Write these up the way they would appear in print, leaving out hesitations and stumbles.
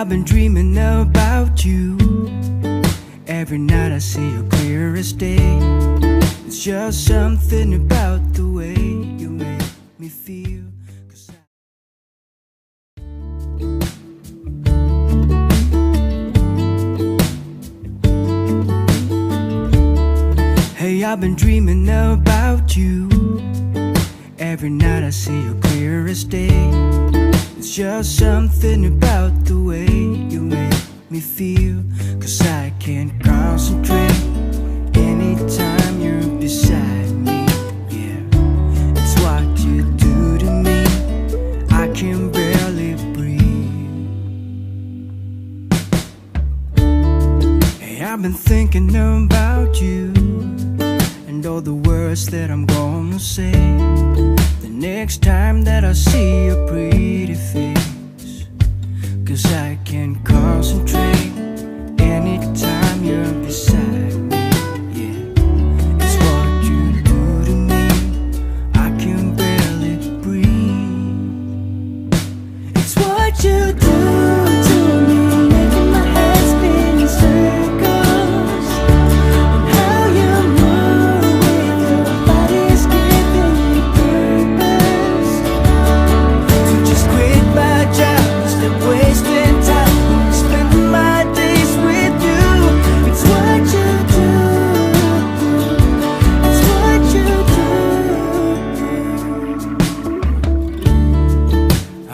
I've been dreaming about you. Every night I see you clear as day. It's just something about the way you make me feel. Hey, I've been dreaming about you. Every night I see you clear as day. It's just something about the way you make me feel. 'Cause I can't concentrate anytime you're beside me. Yeah, it's what you do to me. I can barely breathe. Hey, I've been thinking about you and all the words that I'm gonna say the next time that I see your pretty face. 'Cause I can't concentrate anytime you're beside me. Yeah, it's what you do to me. I can barely breathe. It's what you do to me, making my head spin in circles. And how you move with your body's giving me purpose. So just quit my job, stop wasting time, spending my days with you. It's what you do. It's what you do.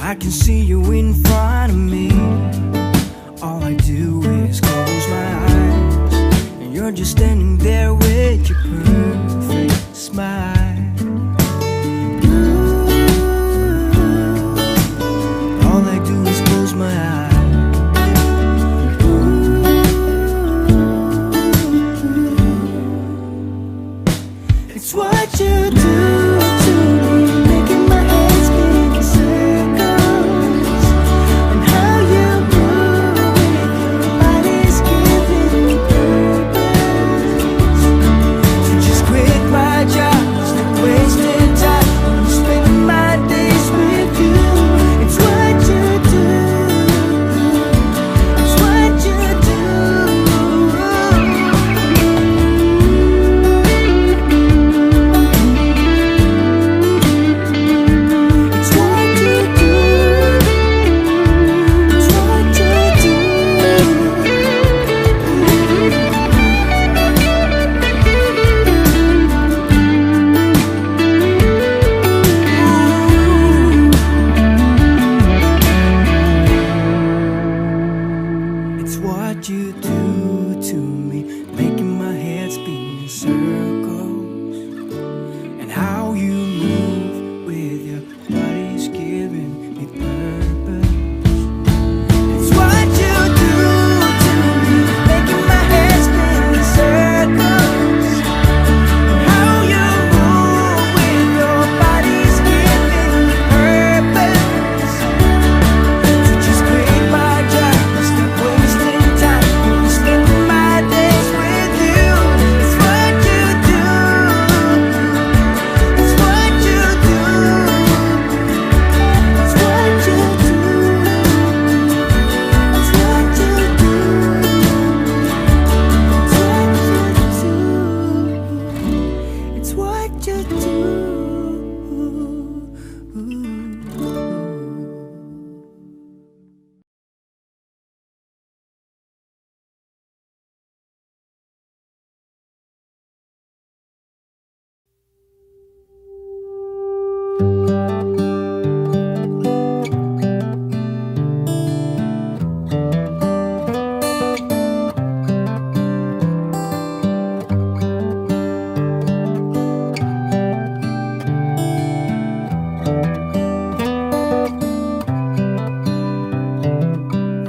I can see you in front of me. All I do is close my eyes, and you're just standing there with your perfect smile. All I do is close my eyes. It's what you do to me, making my head spin in circles. And how you move with your body's giving me purpose. So just quit my job, stop wasting time, spending my days with you. It's what you do. It's what you do. It's what you do. It's what you do. It's what you do to me, making my head spin in circles. And how you move with your body's giving me purpose. It's what you do to me, making my head spin in circles. And how you move with your body's giving me purpose. So just quit my job, stop wasting time, spending my days with you. It's what you do. It's what you do. It's what you do. It's what you do. It's what you do. It's what you do.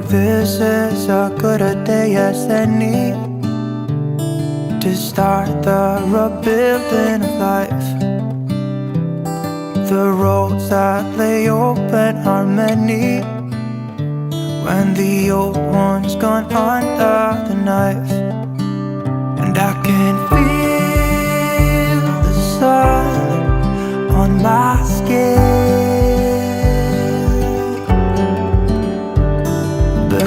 This is as good a day as any to start the rebuilding of life. The roads that lay open are many when the old one's gone under the knife. And I can feel the sun on my skin. The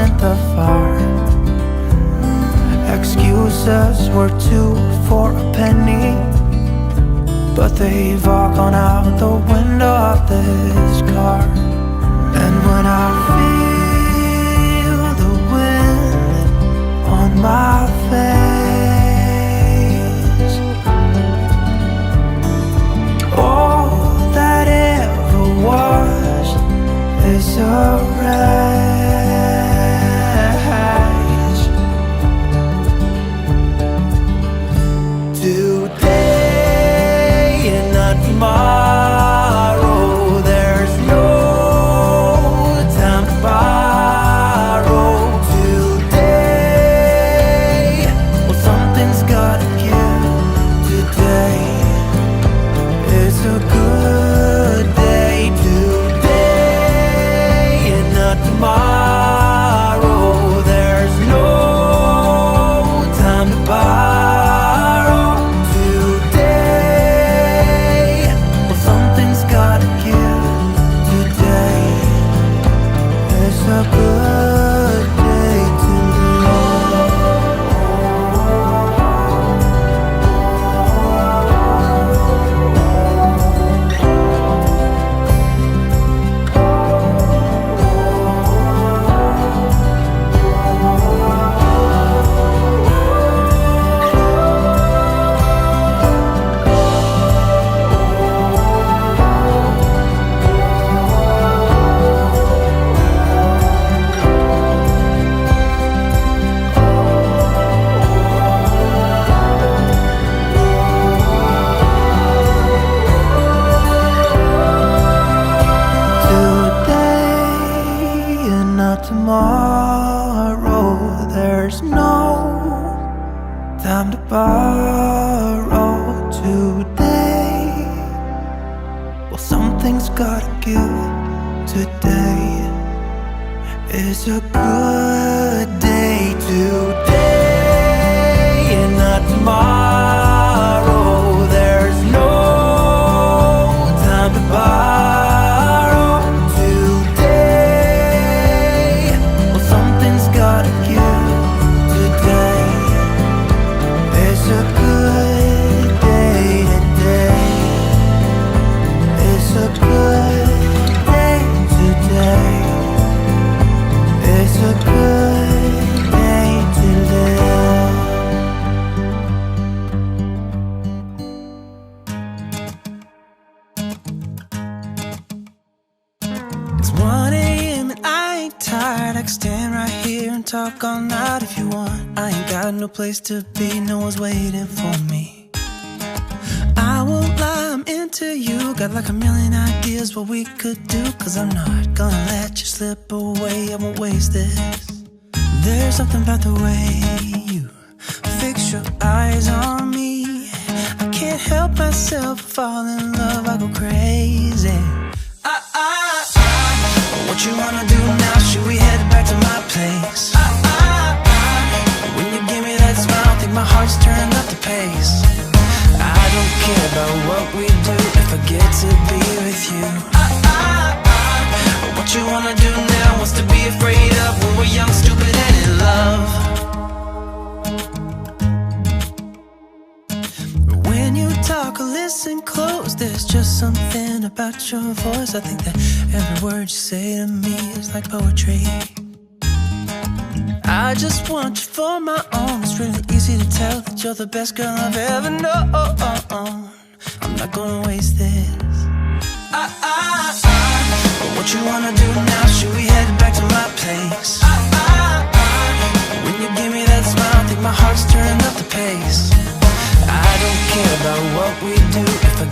in the fire. Excuses were 2 for a penny, but they've all gone out the window of this car. And when I feel the wind on my face, all that ever was is a race. Today and not tomorrow, there's no time to borrow. Today, well, something's gotta give. Today is a good day. Today and not tomorrow, there's no time to borrow. Today, well, something's gotta give. Today is a good day to tomorrow, there's no time to borrow. Today, well, something's gotta give. Today is a good day. Today and not tomorrow, there's no time to borrow. Today, well, something's gotta give. Today is a good day. Today is a good day. Today is a good day to live. It's 1 a.m. and I ain't tired. I can stand right here and talk all night if you want. I ain't got no place to be, no one's waiting for me. I won't lie, I'm into you. Got like a million ideas what we could do, 'cause I'm not gonna let you slip away. I won't waste this. There's something about the way you fix your eyes on me. I can't help myself, fall in love, I go crazy. What you wanna do now? Should we head back to my place? When you give me that smile, I think my heart's turning up the pace. I don't care about what we do if I get to be with you. What you wanna do now? What's to be afraid of when we're young, stupid, and in love? When you talk or listen close, there's just something about your voice. I think that every word you say to me is like poetry. I just want you for my own. It's really easy to tell that you're the best girl I've ever known. I'm not gonna waste this. What you wanna do now? Should we head back to my place? When you give me that smile, I think my heart's turning up the pace. I don't care about what we do if I